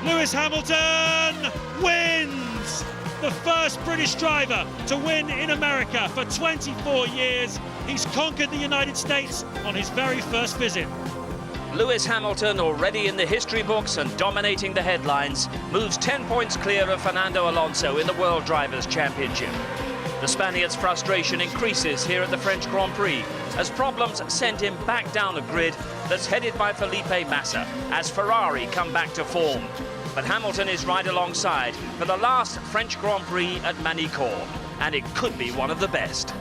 Lewis Hamilton wins! The first British driver to win in America for 24 years. He's conquered the United States on his very first visit. Lewis Hamilton, already in the history books and dominating the headlines, moves 10 points clear of Fernando Alonso in the World Drivers' Championship. The Spaniard's frustration increases here at the French Grand Prix as problems send him back down a grid that's headed by Felipe Massa as Ferrari come back to form. But Hamilton is right alongside for the last French Grand Prix at Manicourt, and it could be one of the best.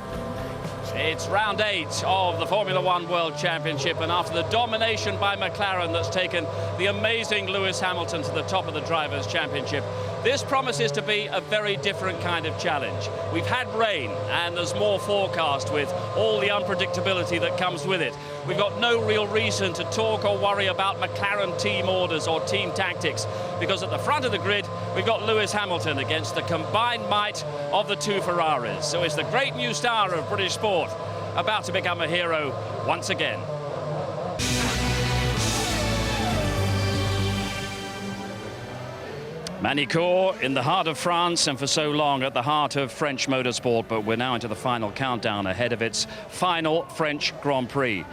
It's round 8 of the Formula One World Championship, and after the domination by McLaren that's taken the amazing Lewis Hamilton to the top of the Drivers' Championship, this promises to be a very different kind of challenge. We've had rain, and there's more forecast with all the unpredictability that comes with it. We've got no real reason to talk or worry about McLaren team orders or team tactics, because at the front of the grid, we've got Lewis Hamilton against the combined might of the two Ferraris. So is the great new star of British sport about to become a hero once again? Manicourt in the heart of France, and for so long at the heart of French motorsport, but we're now into the final countdown ahead of its final French Grand Prix.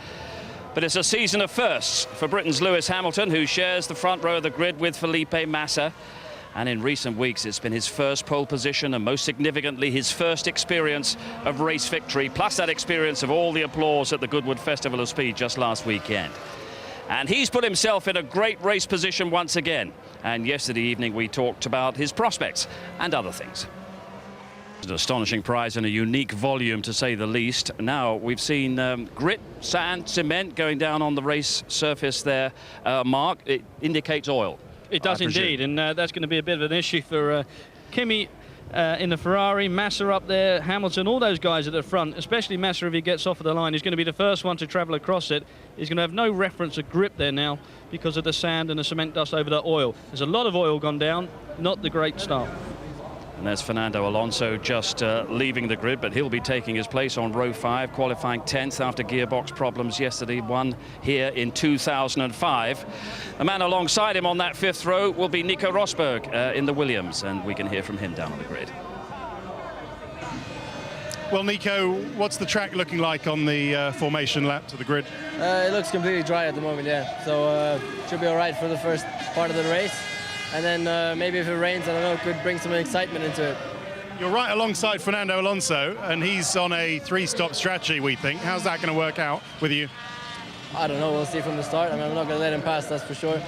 But it's a season of firsts for Britain's Lewis Hamilton, who shares the front row of the grid with Felipe Massa. And in recent weeks, it's been his first pole position, and most significantly, his first experience of race victory, plus that experience of all the applause at the Goodwood Festival of Speed just last weekend. And he's put himself in a great race position once again. And yesterday evening, we talked about his prospects and other things. An astonishing prize and a unique volume, to say the least. Now, we've seen grit, sand, cement going down on the race surface there. Mark, it indicates oil. It does indeed, and that's going to be a bit of an issue for Kimi in the Ferrari, Massa up there, Hamilton, all those guys at the front, especially Massa if he gets off of the line. He's going to be the first one to travel across it. He's going to have no reference of grip there now because of the sand and the cement dust over the oil. There's a lot of oil gone down, not the great start. And there's Fernando Alonso just leaving the grid, but he'll be taking his place on row 5, qualifying 10th after gearbox problems yesterday, one here in 2005. The man alongside him on that 5th row will be Nico Rosberg in the Williams, and we can hear from him down on the grid. Well, Nico, what's the track looking like on the formation lap to the grid? It looks completely dry at the moment, yeah. So should be all right for the first part of the race. And then maybe if it rains, I don't know, it could bring some excitement into it. You're right alongside Fernando Alonso, and he's on a 3-stop strategy, we think. How's that going to work out with you? I don't know, we'll see from the start. I mean, I'm not going to let him pass, that's for sure.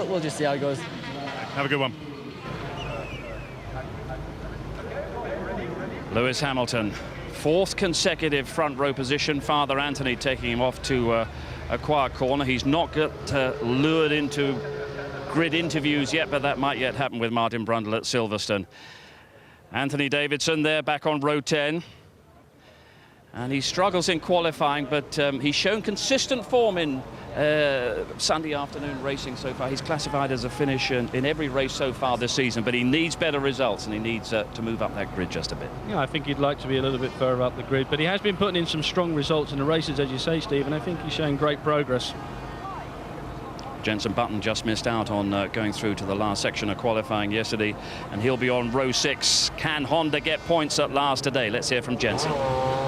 We'll just see how it goes. Have a good one. Lewis Hamilton, 4th consecutive front row position. Father Anthony taking him off to a quiet corner. He's not got lured into grid interviews yet, but that might yet happen with Martin Brundle at Silverstone. Anthony Davidson there back on row 10. And he struggles in qualifying, but he's shown consistent form in Sunday afternoon racing so far. He's classified as a finisher in every race so far this season, but he needs better results, and he needs to move up that grid just a bit. Yeah, I think he'd like to be a little bit further up the grid, but he has been putting in some strong results in the races, as you say, Steve, and I think he's showing great progress. Jenson Button just missed out on going through to the last section of qualifying yesterday, and he'll be on row 6. Can Honda get points at last today? Let's hear from Jenson.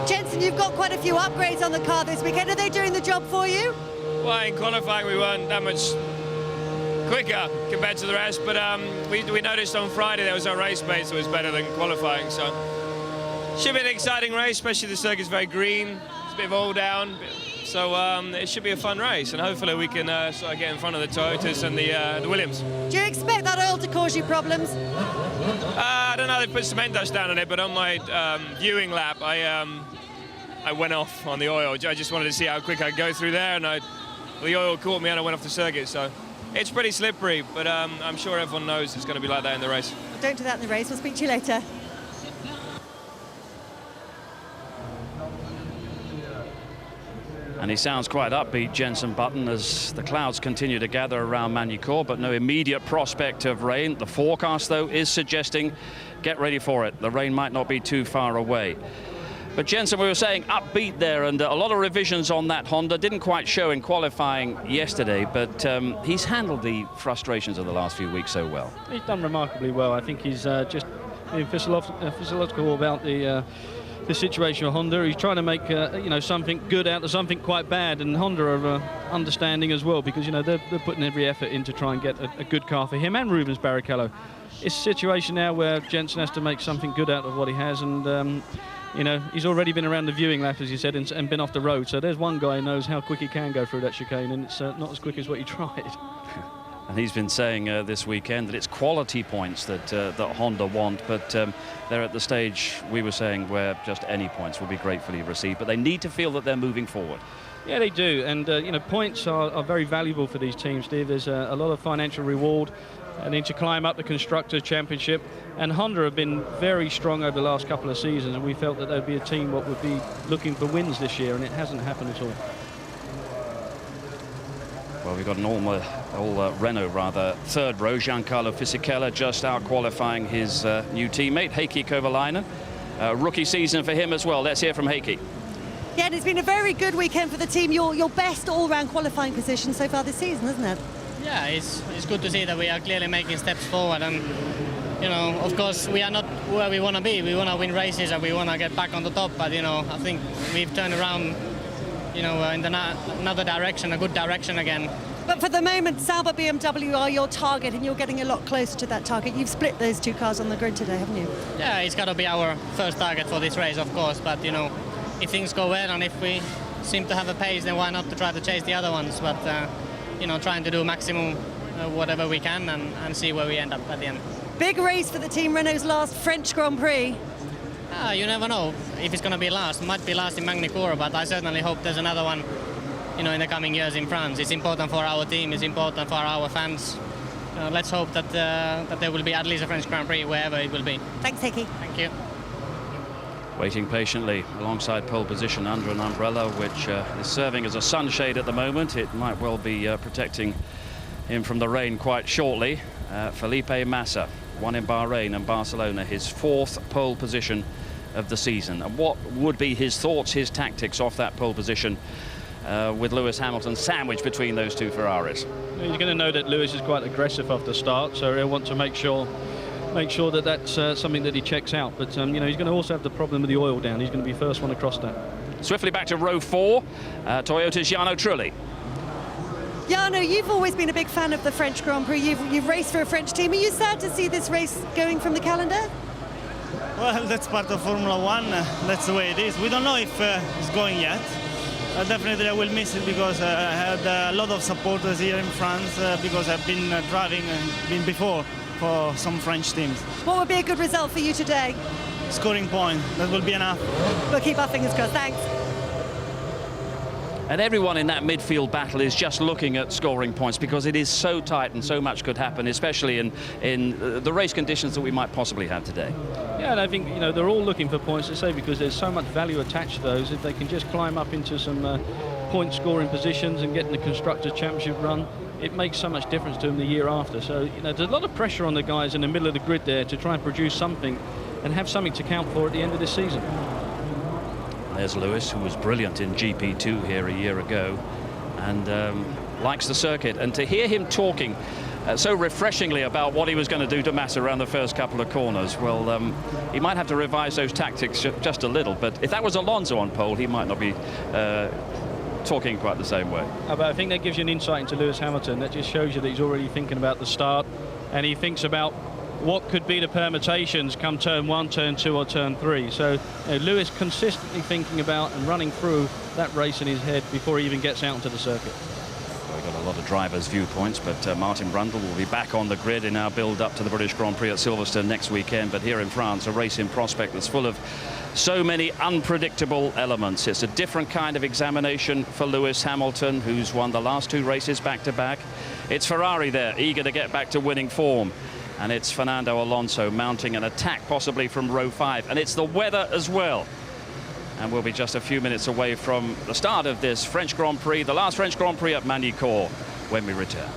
Jenson, you've got quite a few upgrades on the car this weekend. Are they doing the job for you? Well, in qualifying we weren't that much quicker compared to the rest, but we noticed on Friday there was no race pace that was better than qualifying, so should be an exciting race, especially the circuit's very green. It's a bit of all down. So it should be a fun race, and hopefully we can sort of get in front of the Toyotas and the Williams. Do you expect that oil to cause you problems? I don't know, they put cement dust down on it, but on my viewing lap, I went off on the oil. I just wanted to see how quick I'd go through there, and the oil caught me and I went off the circuit. So it's pretty slippery, but I'm sure everyone knows it's going to be like that in the race. Well, don't do that in the race. We'll speak to you later. And he sounds quite upbeat, Jenson Button, as the clouds continue to gather around Manicourt, but no immediate prospect of rain. The forecast, though, is suggesting get ready for it. The rain might not be too far away. But Jensen, we were saying upbeat there, and a lot of revisions on that Honda. Didn't quite show in qualifying yesterday, but he's handled the frustrations of the last few weeks so well. He's done remarkably well. I think he's just being physiological about the situation with Honda. He's trying to make something good out of something quite bad, and Honda are understanding as well, because they're putting every effort in to try and get a good car for him and Rubens Barrichello. It's a situation now where Jensen has to make something good out of what he has, and he's already been around the viewing lap, as you said, and been off the road. So there's one guy who knows how quick he can go through that chicane, and it's not as quick as what he tried. And he's been saying this weekend that it's quality points that Honda want, but they're at the stage, we were saying, where just any points will be gratefully received. But they need to feel that they're moving forward. Yeah, they do. And, points are very valuable for these teams, Steve. There's a lot of financial reward. And then to climb up the Constructors' Championship. And Honda have been very strong over the last couple of seasons, and we felt that they'd be a team what would be looking for wins this year, and it hasn't happened at all. Well, we've got an all Renault rather third row. Giancarlo Fisichella just out qualifying his new teammate Heikki Kovalainen. Rookie season for him as well. Let's hear from Heikki. Yeah, and it's been a very good weekend for the team. Your best all-round qualifying position so far this season, isn't it? Yeah, it's good to see that we are clearly making steps forward, and of course we are not where we want to be. We want to win races and we want to get back on the top, but I think we've turned around in another direction, a good direction again. But for the moment, Sauber BMW are your target, and you're getting a lot closer to that target. You've split those two cars on the grid today, haven't you? Yeah, it's got to be our first target for this race, of course, but if things go well and if we seem to have a pace, then why not to try to chase the other ones, but trying to do maximum whatever we can and see where we end up at the end. Big race for the team, Renault's last French Grand Prix. You never know if it's going to be last. It might be last in Magny-Cours, but I certainly hope there's another one in the coming years in France. It's important for our team, it's important for our fans. Let's hope that there will be at least a French Grand Prix wherever it will be. Thanks, Heikki. Thank you. Waiting patiently alongside pole position under an umbrella, which is serving as a sunshade at the moment. It might well be protecting him from the rain quite shortly. Felipe Massa won in Bahrain and Barcelona, his fourth pole position of the season. And what would be his thoughts, his tactics off that pole position with Lewis Hamilton sandwiched between those two Ferraris? He's going to know that Lewis is quite aggressive off the start, so he'll want to make sure that that's something that he checks out. But he's going to also have the problem with the oil down. He's going to be first one across that. Swiftly back to row 4, Toyota's Jarno Trulli. Jarno, you've always been a big fan of the French Grand Prix. You've raced for a French team. Are you sad to see this race going from the calendar? Well, that's part of Formula One. That's the way it is. We don't know if it's going yet. Definitely I will miss it, because I had a lot of supporters here in France, because I've been driving and been before for some French teams. What would be a good result for you today? Scoring point. That will be enough. We'll keep our fingers crossed. Thanks. And everyone in that midfield battle is just looking at scoring points, because it is so tight and so much could happen, especially in the race conditions that we might possibly have today. Yeah, and I think they're all looking for points to say, because there's so much value attached to those. If they can just climb up into some point scoring positions and get in the Constructors' Championship run, it makes so much difference to them the year after. So there's a lot of pressure on the guys in the middle of the grid there to try and produce something and have something to count for at the end of this season. There's Lewis, who was brilliant in GP2 here a year ago, and likes the circuit. And to hear him talking so refreshingly about what he was going to do to Massa around the first couple of corners, well, he might have to revise those tactics just a little. But if that was Alonso on pole, he might not be talking quite the same way. But I think that gives you an insight into Lewis Hamilton. That just shows you that he's already thinking about the start, and he thinks about what could be the permutations come turn 1, turn 2 or turn 3. So Lewis consistently thinking about and running through that race in his head before he even gets out into the circuit. We've got a lot of drivers' viewpoints, but Martin Brundle will be back on the grid in our build-up to the British Grand Prix at Silverstone next weekend. But here in France, a race in prospect that's full of so many unpredictable elements. It's a different kind of examination for Lewis Hamilton, who's won the last 2 races back-to-back. It's Ferrari there, eager to get back to winning form. And it's Fernando Alonso mounting an attack, possibly from row 5. And it's the weather as well. And we'll be just a few minutes away from the start of this French Grand Prix, the last French Grand Prix at Magny-Cours, when we return.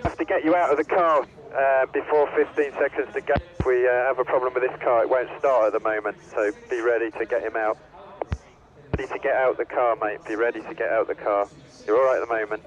Have to get you out of the car before 15 seconds to go. If we have a problem with this car, it won't start at the moment, so be ready to get him out. Ready to get out the car, mate. Be ready to get out the car. You're all right at the moment.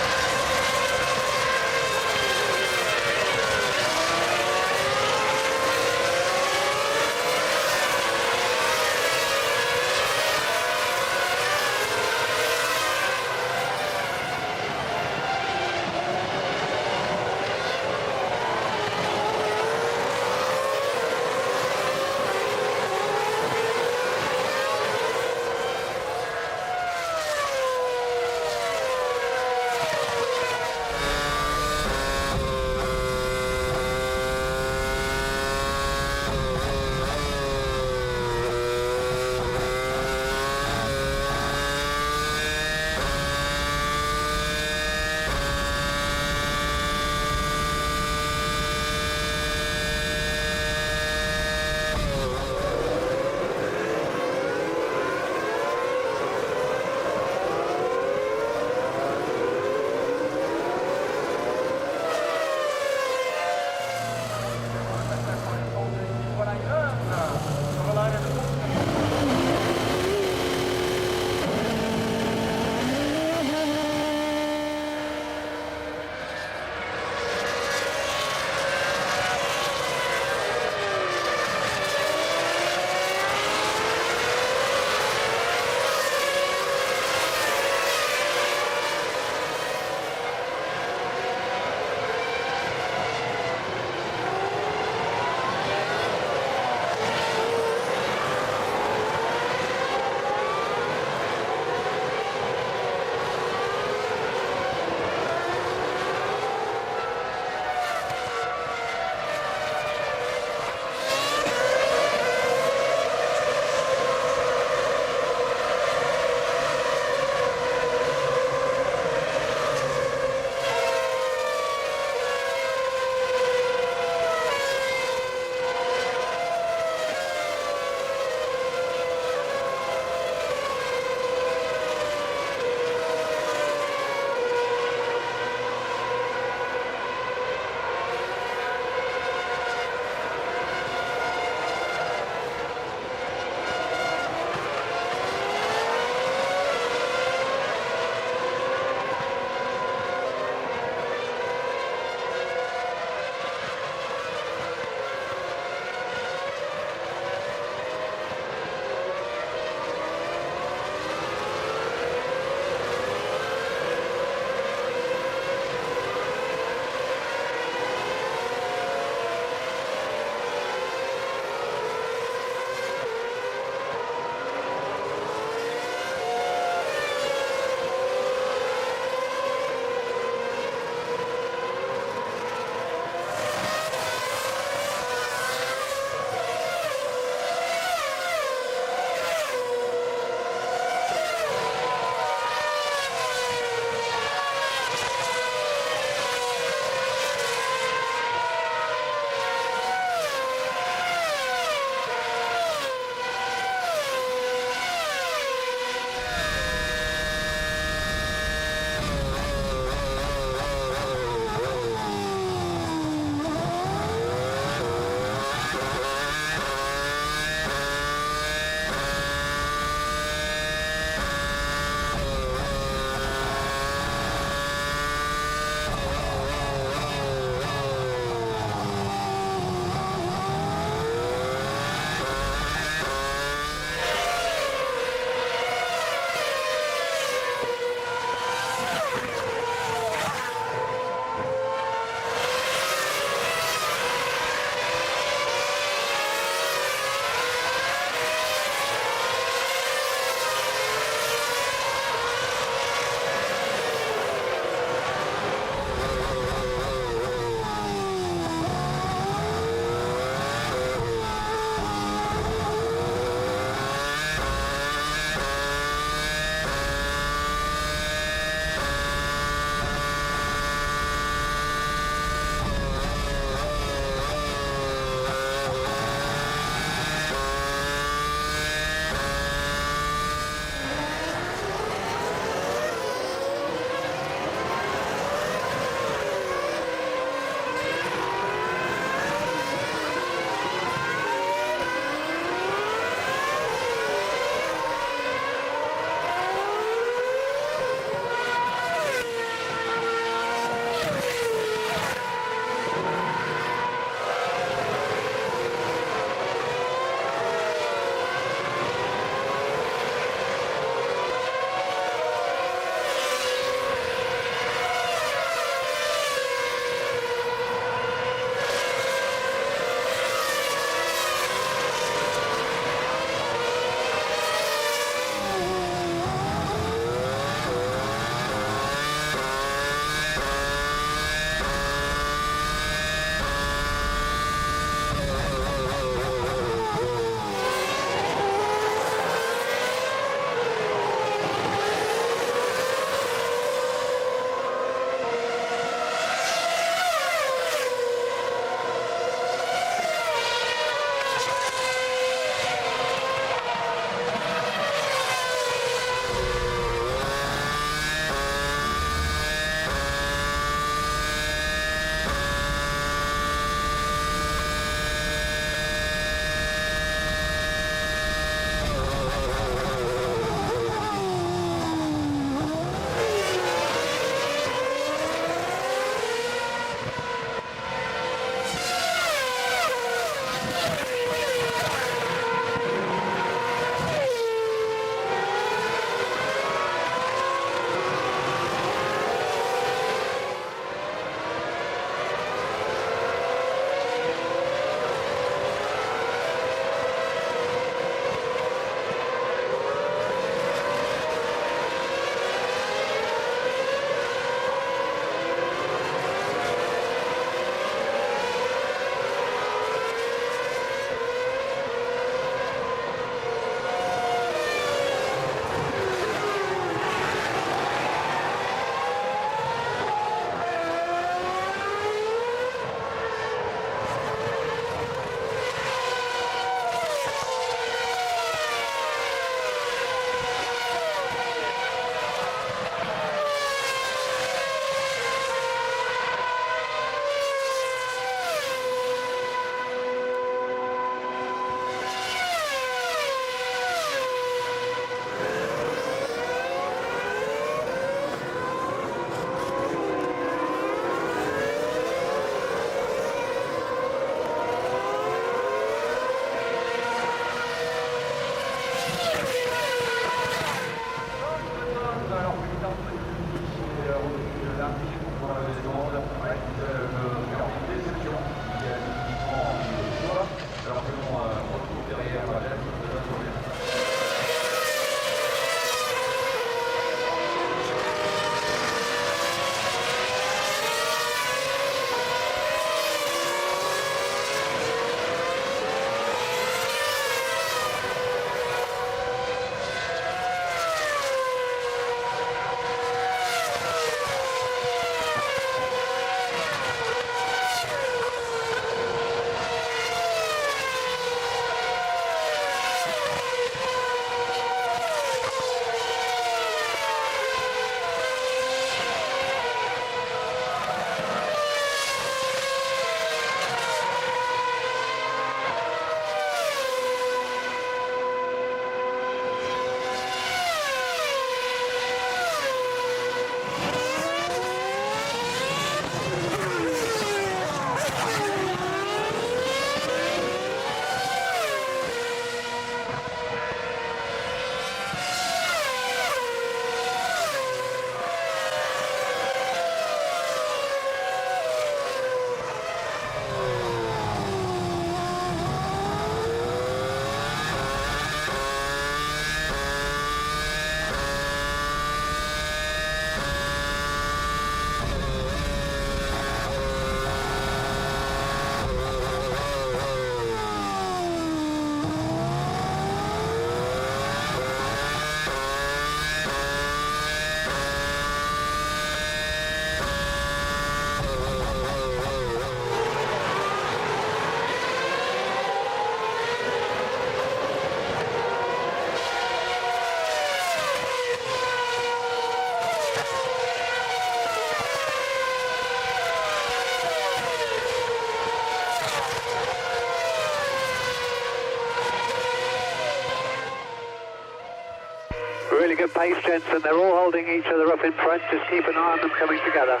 pace, Jensen. They're all holding each other up in front. Just keep an eye on them coming together.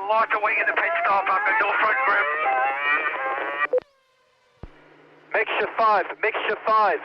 lighter wing in the pit stop. I've got no front grip. Mixture 5, mixture 5.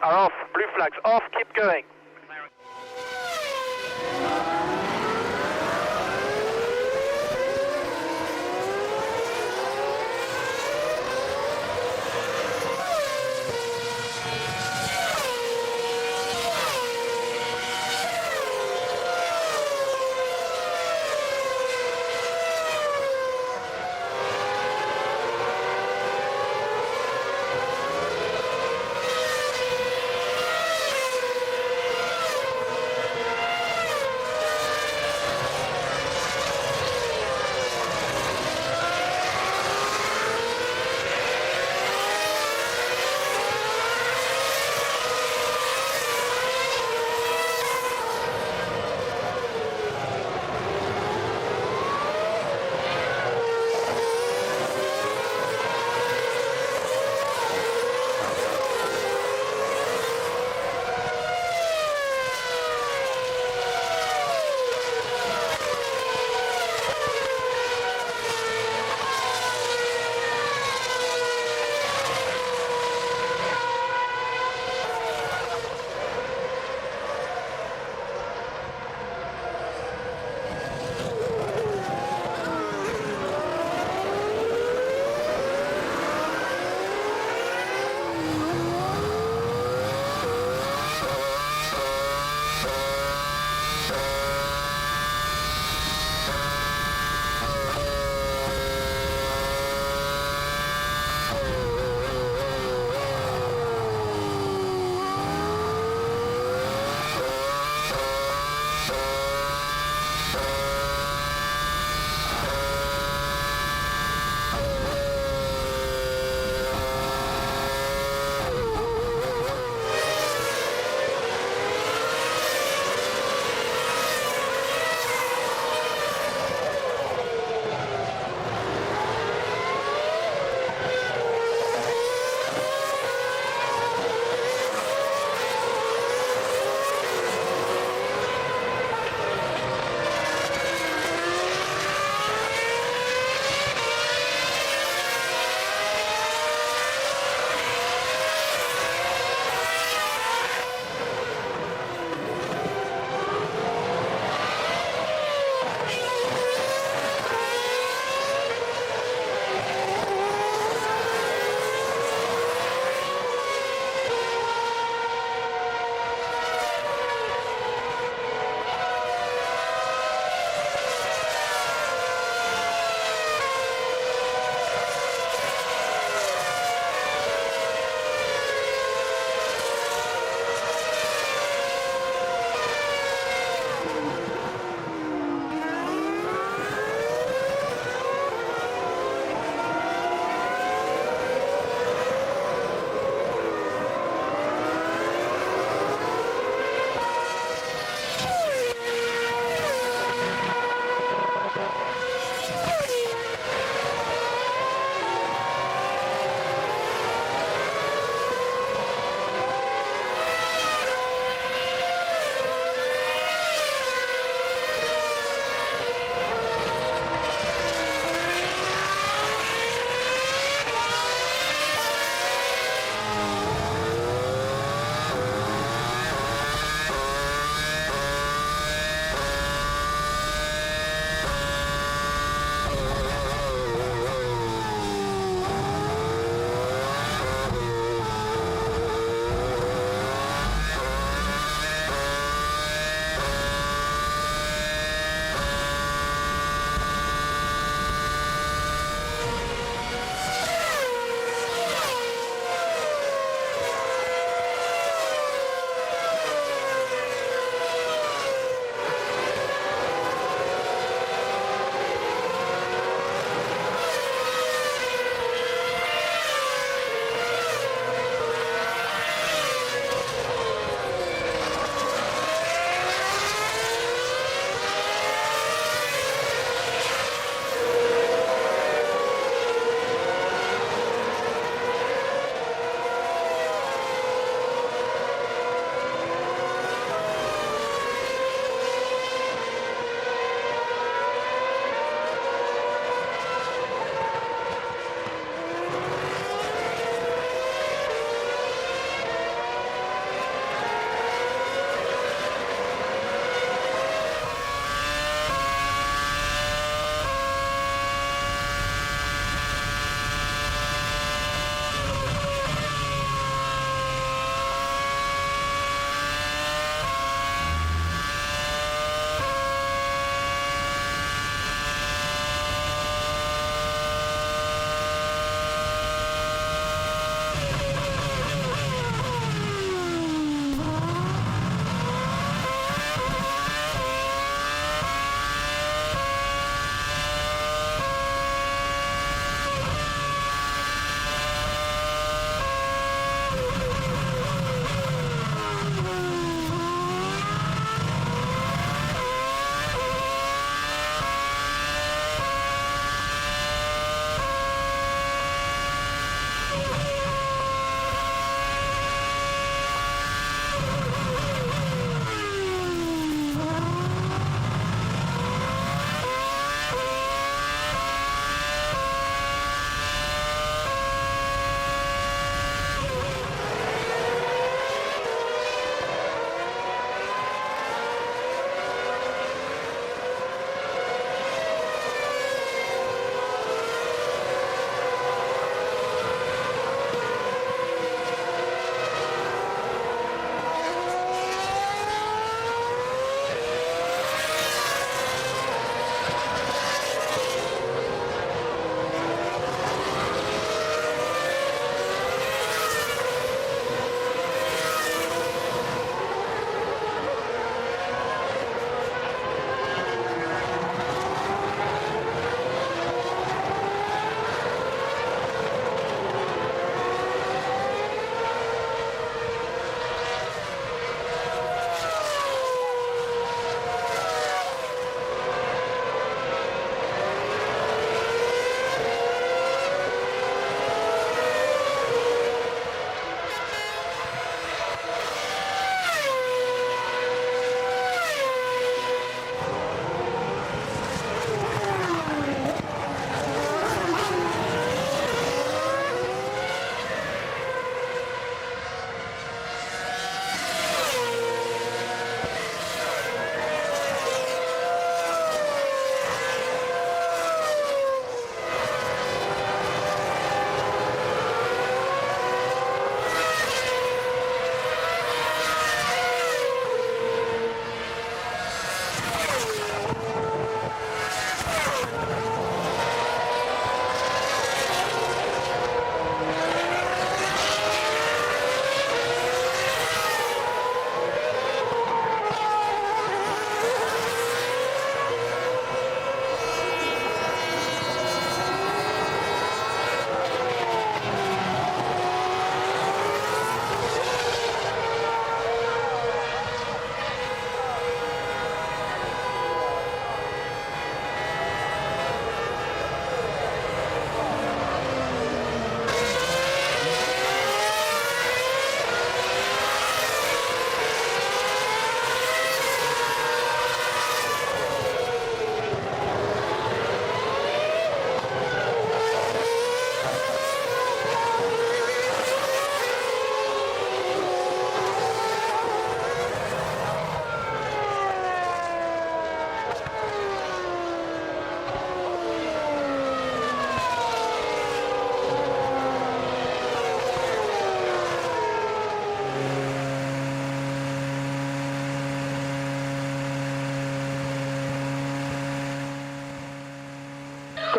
are off. Blue flags off. Keep going.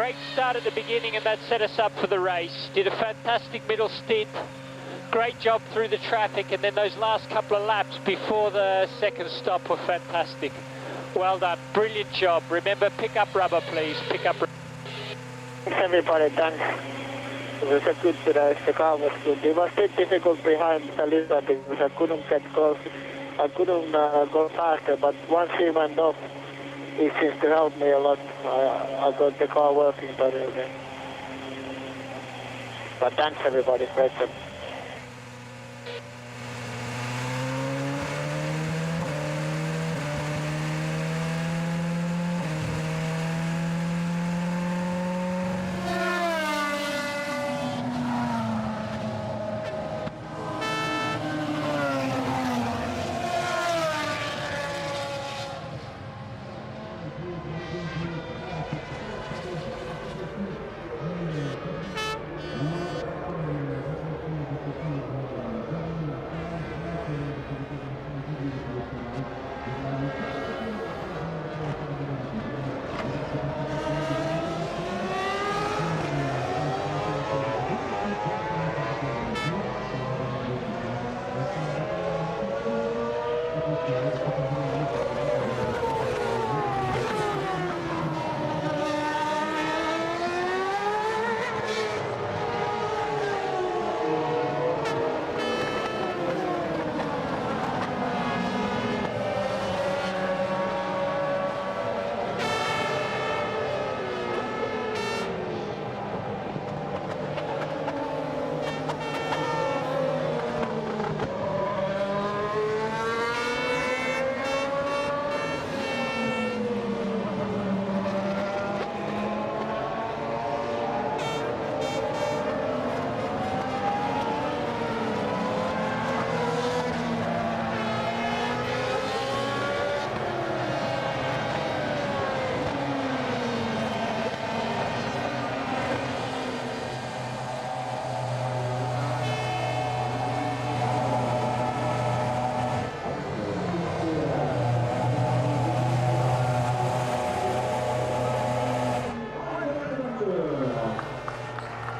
Great start at the beginning and that set us up for the race. Did a fantastic middle stint. Great job through the traffic, and then those last couple of laps before the second stop were fantastic. Well done, brilliant job. Remember, pick up rubber, please. Pick up rubber. Thanks everybody, done. It was a good race, the car was good. It was a bit difficult behind Salisa because I couldn't get close. I couldn't go faster, but once he went off, he seems to help me a lot. I got the car working better again. But thanks everybody, great job.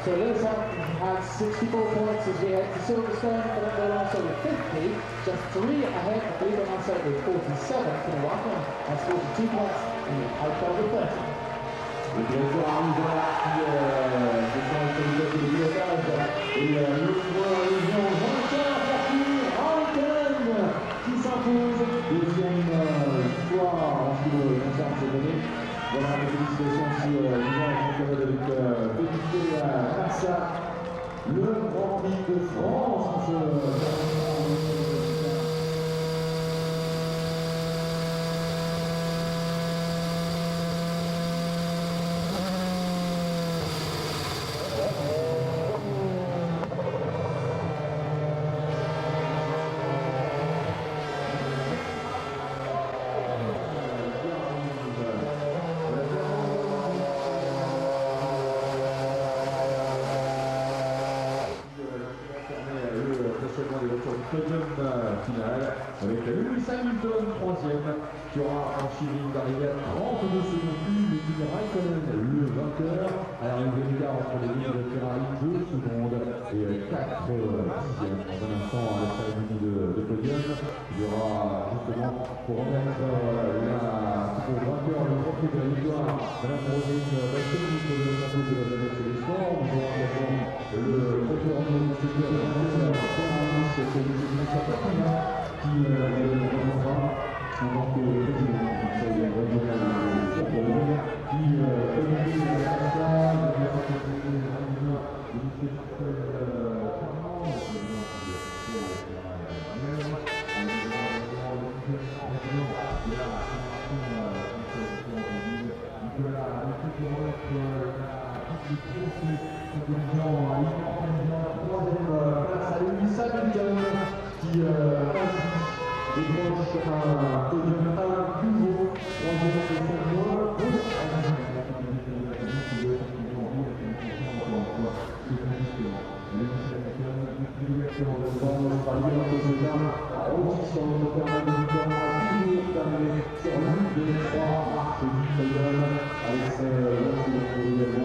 So Lewis Hamilton has 64 points as we head to Silverstone, Fernando Alonso with 50, just 3 ahead of Felipe Massa with 47, Kawako has 42 points, and Alfa with 30. Le direttore Angela qui si sono salutati di pilotage, il nuovo Jean-Charles Rampin qui s'impose, deuxième victoire en ce qui concerne cette année. Voilà, les félicitations aussi avec Felipe Massa, le Grand Prix de France. Finale avec Lewis Hamilton 3e qui aura franchi une ligne d'arrivée à 32 secondes plus, mais Kimi Raikkonen le vainqueur à l'arrivée du quart entre les lignes de Ferrari 2 secondes et 4 dixièmes. Dans un instant à la cérémonie de podium, il y aura justement pour remettre la coupe au vainqueur le trophée de la victoire Madame Rosine Bastoni pour le champion de la planète sur les sports. Nous aurons également le trofée en nom de Ferrari qui reprendra en tant que président du conseil régional de Pologne, qui communique la façade de la qui décroche un podium à nouveau, troisième et cinquième mois, avec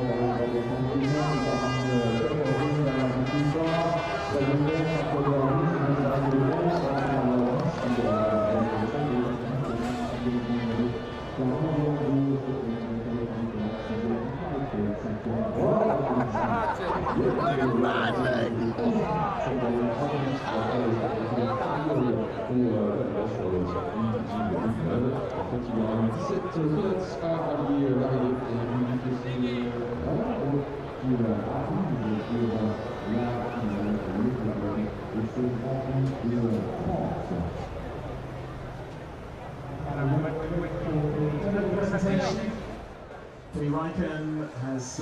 Kimi Räikkönen has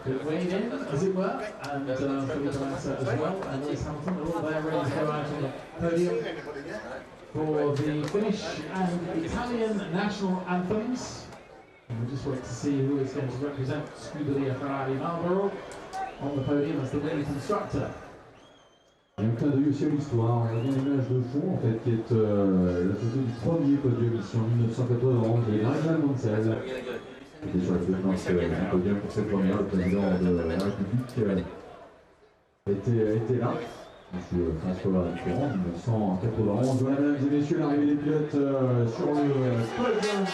been weighed in, as it were, and Felipe Massa as well, and Lewis Hamilton are all there ready to go out on the podium for the Finnish and Italian national anthems. And we'll just wait to see who is going to represent Scuderia Ferrari Marlboro on the podium as the winning constructor. Il y a un clin d'œil aussi à l'histoire, on a bien l'image de fond en fait qui est la photo du premier podium ici en 1991 de Raimund Mansell, qui était sur la présidence du podium pour cette première. Le président de la République était là, M. François Mitterrand, en 1991. Voilà, mesdames et messieurs, l'arrivée des pilotes sur le podium.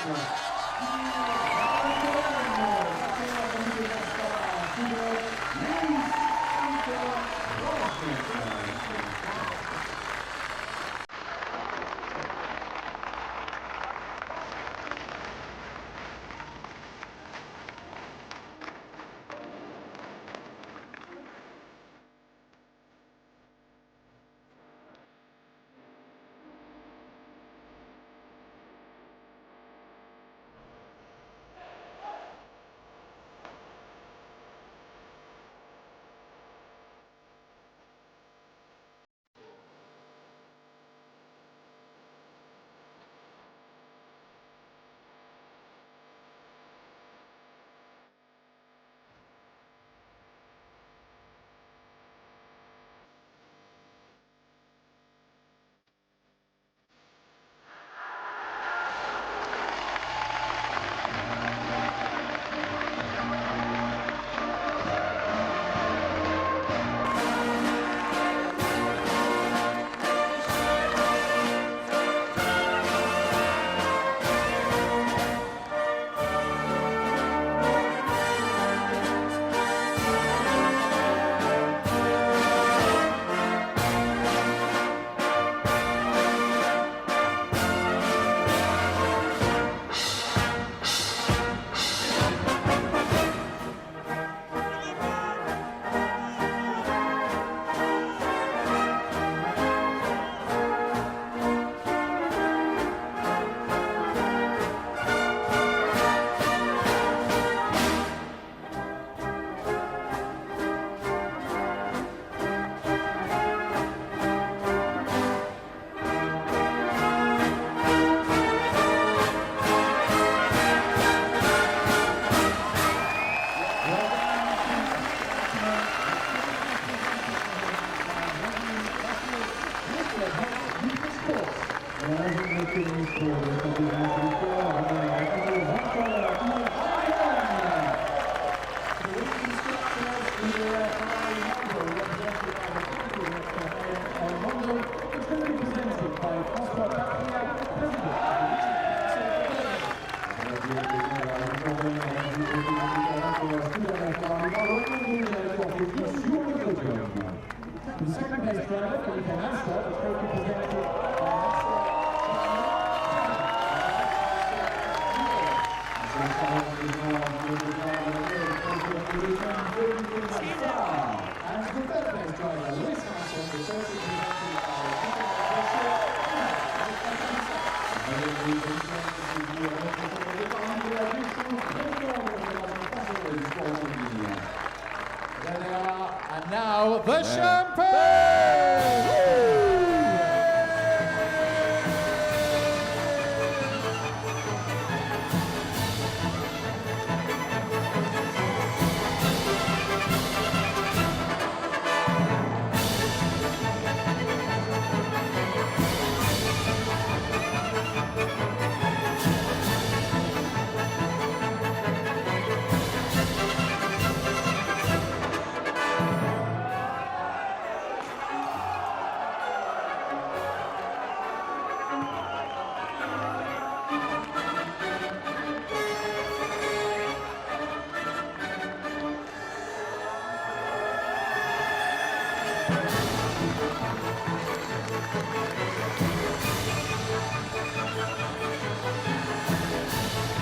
And now the champagne!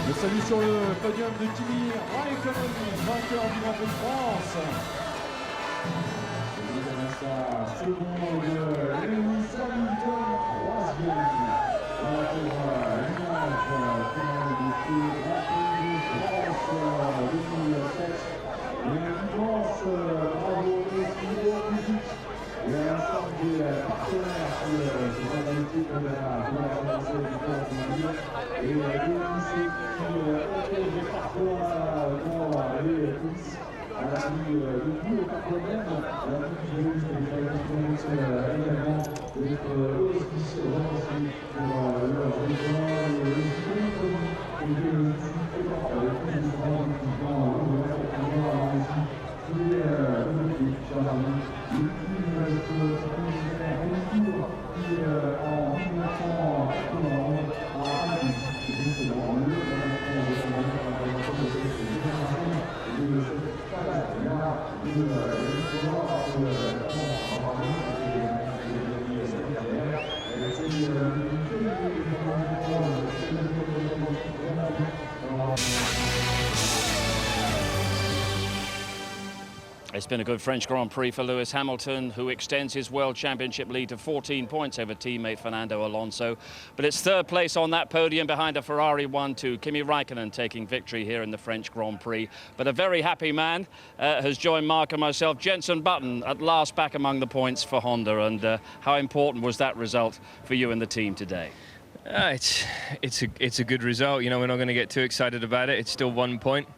Le salut sur le podium de Kimi Raikkonen, vainqueur du Grand Prix de France. Second de Lewis Hamilton, troisième. Et à l'instant des partenaires pour cette politique de la Fédération du sport automobile et des lycées qui proposent des partenaires pour les coulisses à l'appui de tous les partenaires, à l'appui du ministère des Finances également, d'être auspicieux pour leur région, le jury et de discuter avec tous les différents équipements tous les objectifs, chers amis. It's been a good French Grand Prix for Lewis Hamilton, who extends his World Championship lead to 14 points over teammate Fernando Alonso. But it's third place on that podium behind a Ferrari 1-2. Kimi Raikkonen taking victory here in the French Grand Prix. But a very happy man has joined Mark and myself. Jenson Button at last back among the points for Honda. And how important was that result for you and the team today? It's a good result. You know, we're not going to get too excited about it. It's still 1 point.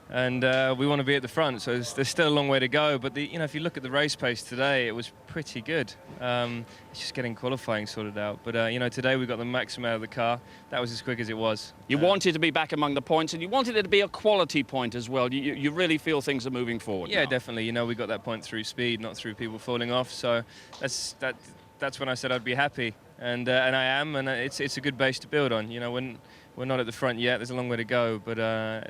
And we want to be at the front, so there's still a long way to go. But if you look at the race pace today, it was pretty good. It's just getting qualifying sorted out. But today we got the maximum out of the car. That was as quick as it was. You wanted to be back among the points, and you wanted it to be a quality point as well. You really feel things are moving forward. Yeah, now. Definitely. We got that point through speed, not through people falling off. So that's when I said I'd be happy, and I am. And it's a good base to build on. When we're not at the front yet, there's a long way to go, but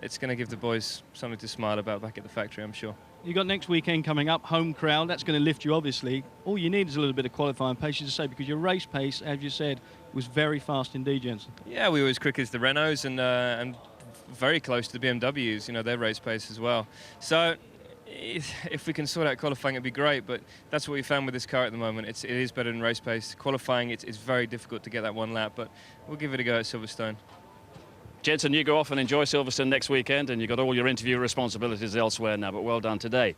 it's going to give the boys something to smile about back at the factory, I'm sure. You got next weekend coming up, home crowd, that's going to lift you obviously. All you need is a little bit of qualifying pace, as you say, because your race pace, as you said, was very fast indeed, Jenson. Yeah, we were as quick as the Renaults and very close to the BMWs, their race pace as well. So if we can sort out qualifying, it'd be great, but that's what we found with this car at the moment. It is better than race pace. Qualifying, it's very difficult to get that one lap, but we'll give it a go at Silverstone. Jenson, you go off and enjoy Silverstone next weekend, and you've got all your interview responsibilities elsewhere now, but well done today.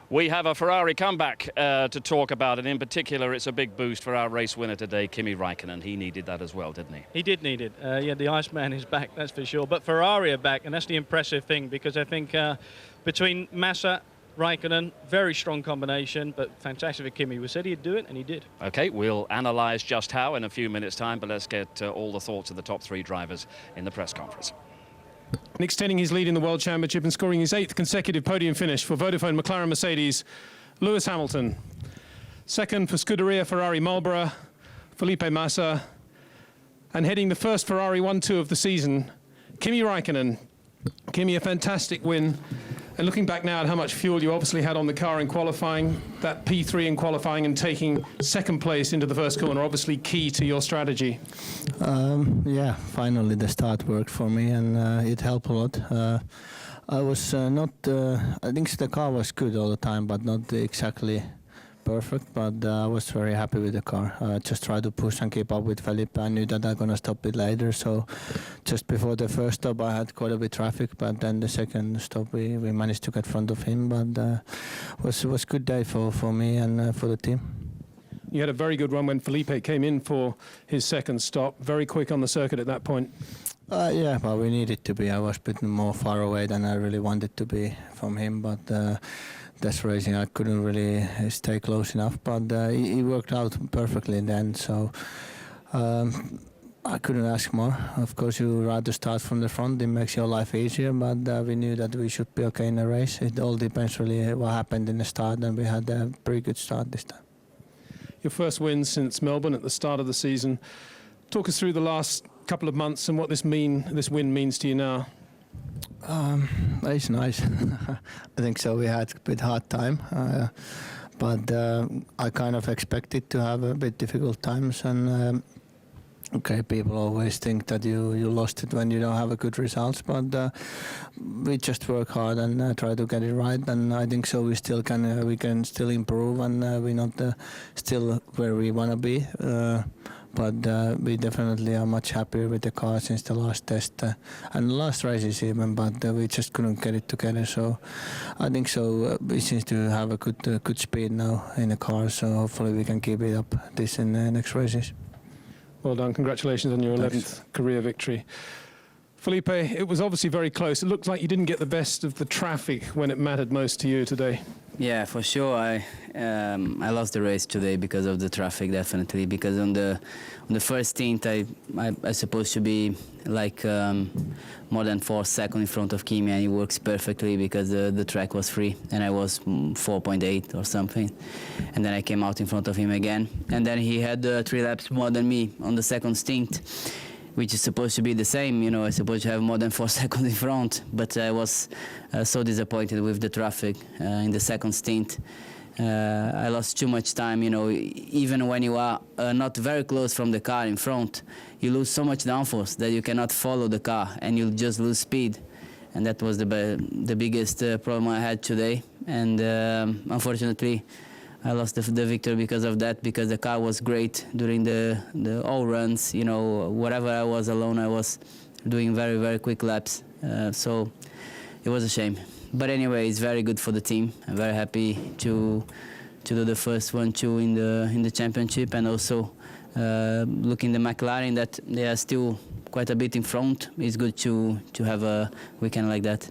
We have a Ferrari comeback to talk about, and in particular, it's a big boost for our race winner today, Kimi Raikkonen. He needed that as well, didn't he? He did need it. Yeah, the Iceman is back, that's for sure. But Ferrari are back, and that's the impressive thing, because I think between Massa, Raikkonen, very strong combination, but fantastic for Kimi. We said he'd do it, and he did. OK, we'll analyse just how in a few minutes' time, but let's get all the thoughts of the top three drivers in the press conference. And extending his lead in the World Championship and scoring his 8th consecutive podium finish for Vodafone McLaren Mercedes, Lewis Hamilton. Second for Scuderia Ferrari Marlboro, Felipe Massa. And heading the first Ferrari 1-2 of the season, Kimi Raikkonen. Kimi, a fantastic win. And looking back now at how much fuel you obviously had on the car in qualifying, that P3 in qualifying and taking second place into the first corner, obviously key to your strategy. Yeah, finally the start worked for me, and it helped a lot. I was not, I think the car was good all the time, but not exactly perfect, but I was very happy with the car. Just tried to push and keep up with Felipe. I knew that I'm going to stop it later, so just before the first stop I had quite a bit of traffic, but then the second stop we managed to get in front of him, but it was a good day for me and for the team. You had a very good run when Felipe came in for his second stop, very quick on the circuit at that point. Yeah, but we needed to be. I was a bit more far away than I really wanted to be from him, but that's racing. I couldn't really stay close enough, but he worked out perfectly in the end, so I couldn't ask more. Of course, you would rather start from the front. It makes your life easier, but we knew that we should be okay in the race. It all depends really what happened in the start, and we had a pretty good start this time. Your first win since Melbourne at the start of the season. Talk us through the last couple of months and what this win means to you now. It's nice. I think so. We had a bit hard time, but I kind of expected to have a bit difficult times, and okay, people always think that you lost it when you don't have a good results, but we just work hard and try to get it right, and I think so we can still improve, and we're not still where we want to be. But we definitely are much happier with the car since the last test and the last races even, but we just couldn't get it together. So I think so we seem to have a good speed now in the car, so hopefully we can keep it up this in the next races. Well done, congratulations on your 11th career victory. Felipe, it was obviously very close. It looked like you didn't get the best of the traffic when it mattered most to you today. Yeah, for sure. I lost the race today because of the traffic, definitely. Because on the first stint, I supposed to be like more than 4 seconds in front of Kimi, and he works perfectly because the track was free, and I was 4.8 or something. And then I came out in front of him again, and then he had 3 laps more than me on the second stint, which is supposed to be the same, you know, I'm supposed to have more than 4 seconds in front, but I was so disappointed with the traffic in the second stint. I lost too much time, you know, even when you are not very close from the car in front, you lose so much downforce that you cannot follow the car and you just lose speed. And that was the biggest problem I had today. And unfortunately, I lost the victory because of that, because the car was great during the all runs. You know, wherever I was alone, I was doing very, very quick laps. So it was a shame. But anyway, it's very good for the team. I'm very happy to do the first 1-2 in the championship, and also looking the McLaren that they are still quite a bit in front. It's good to have a weekend like that.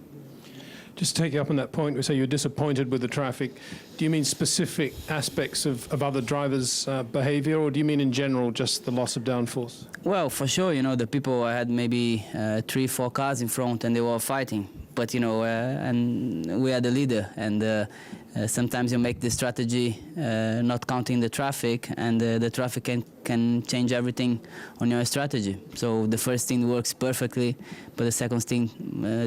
Just to take you up on that point, we say you're disappointed with the traffic. Do you mean specific aspects of other drivers' behavior, or do you mean in general just the loss of downforce? Well, for sure, you know, the people, I had maybe 3-4 cars in front and they were fighting. But, you know, and we are the leader, and sometimes you make the strategy not counting the traffic, and the traffic can change everything on your strategy. So the first thing works perfectly, but the second thing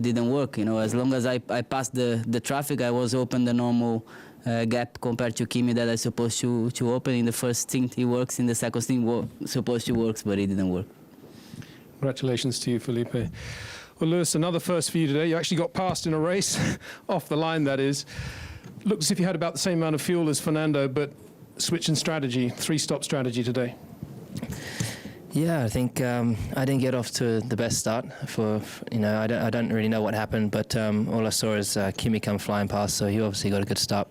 didn't work. You know, as long as I passed the traffic, I was open the normal gap compared to Kimi that I supposed to open. In the first thing he works, in the second thing supposed to work, but it didn't work. Congratulations to you, Felipe. Well, Lewis, another first for you today. You actually got past in a race, off the line that is. Looks as if you had about the same amount of fuel as Fernando, but switch in strategy, 3-stop strategy today. Yeah, I think I didn't get off to the best start. You know, I don't really know what happened, but all I saw is Kimi come flying past, so he obviously got a good start.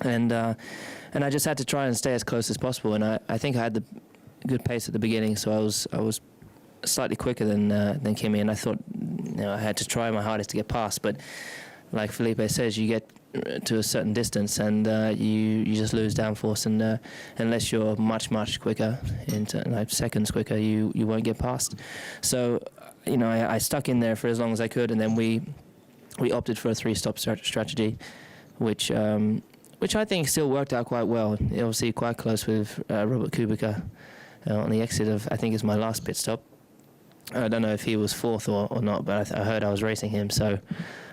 And I just had to try and stay as close as possible, and I think I had the good pace at the beginning, so I was slightly quicker than Kimi, and I thought, you know, I had to try my hardest to get past. But like Felipe says, you get to a certain distance and you just lose downforce, and unless you're much quicker, into like seconds quicker, you won't get past. So, you know, I stuck in there for as long as I could, and then we opted for a 3-stop strategy, which I think still worked out quite well. Obviously quite close with Robert Kubica on the exit of, I think it's my last pit stop. I don't know if he was 4th or not, but I heard I was racing him, so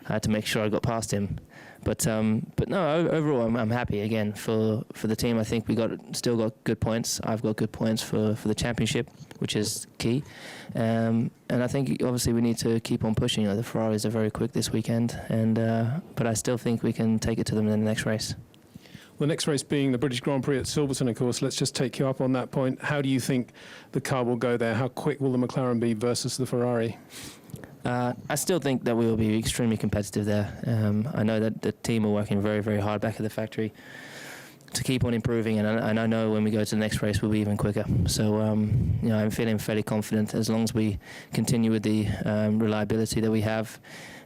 I had to make sure I got past him. But no, overall I'm happy again for the team. I think we still got good points. I've got good points for the championship, which is key. And I think obviously we need to keep on pushing. You know, the Ferraris are very quick this weekend, but I still think we can take it to them in the next race. The next race being the British Grand Prix at Silverstone, of course. Let's just take you up on that point. How do you think the car will go there? How quick will the McLaren be versus the Ferrari? I still think that we will be extremely competitive there. I know that the team are working very, very hard back at the factory to keep on improving, and I know when we go to the next race we'll be even quicker. So you know, I'm feeling fairly confident as long as we continue with the reliability that we have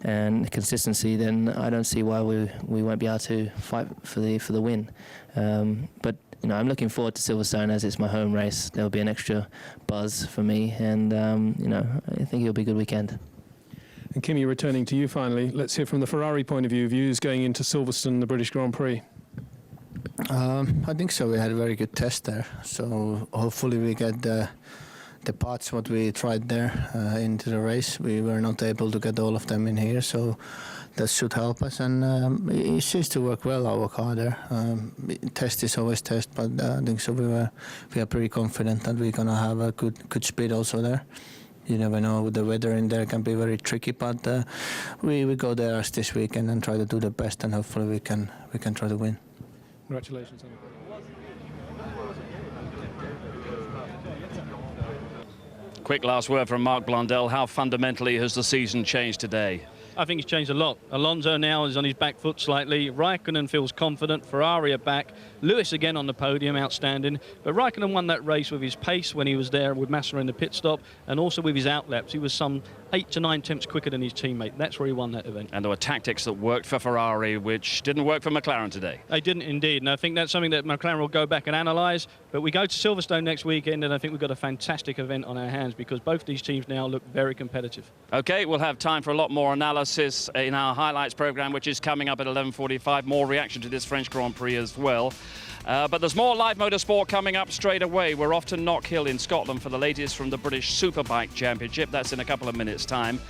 and consistency, then I don't see why we won't be able to fight for the win. But you know, I'm looking forward to Silverstone as it's my home race. There'll be an extra buzz for me, and you know, I think it'll be a good weekend. And Kimi, returning to you finally, let's hear from the Ferrari point of view, views going into Silverstone, the British Grand Prix. I think so. We had a very good test there, so hopefully we get the the parts what we tried there into the race. We were not able to get all of them in here, so that should help us. And it seems to work well, our car there. Test is always test, but I think so we are pretty confident that we're gonna have a good speed also there. You never know, the weather in there can be very tricky, but we go there as this weekend and try to do the best, and hopefully we can try to win. Congratulations. Quick last word from Mark Blundell. How fundamentally has the season changed today? I think it's changed a lot. Alonso now is on his back foot slightly. Raikkonen feels confident. Ferrari are back. Lewis again on the podium, outstanding. But Raikkonen won that race with his pace when he was there with Massa in the pit stop, and also with his outlaps. He was some 8 to 9 tenths quicker than his teammate. That's where he won that event. And there were tactics that worked for Ferrari, which didn't work for McLaren today. They didn't indeed, and I think that's something that McLaren will go back and analyse. But we go to Silverstone next weekend, and I think we've got a fantastic event on our hands because both these teams now look very competitive. OK, we'll have time for a lot more analysis in our highlights programme, which is coming up at 11:45. More reaction to this French Grand Prix as well. But there's more live motorsport coming up straight away. We're off to Knockhill in Scotland for the latest from the British Superbike Championship. That's in a couple of minutes' time.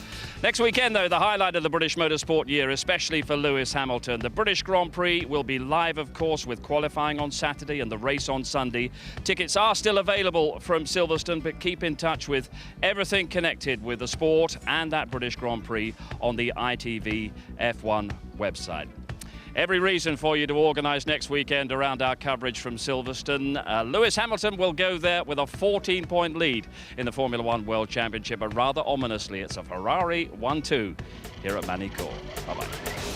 Next weekend, though, the highlight of the British motorsport year, especially for Lewis Hamilton. The British Grand Prix will be live, of course, with qualifying on Saturday and the race on Sunday. Tickets are still available from Silverstone, but keep in touch with everything connected with the sport and that British Grand Prix on the ITV F1 website. Every reason for you to organise next weekend around our coverage from Silverstone. Lewis Hamilton will go there with a 14-point lead in the Formula One World Championship, but rather ominously, it's a Ferrari 1-2 here at Magny-Cours. Bye-bye.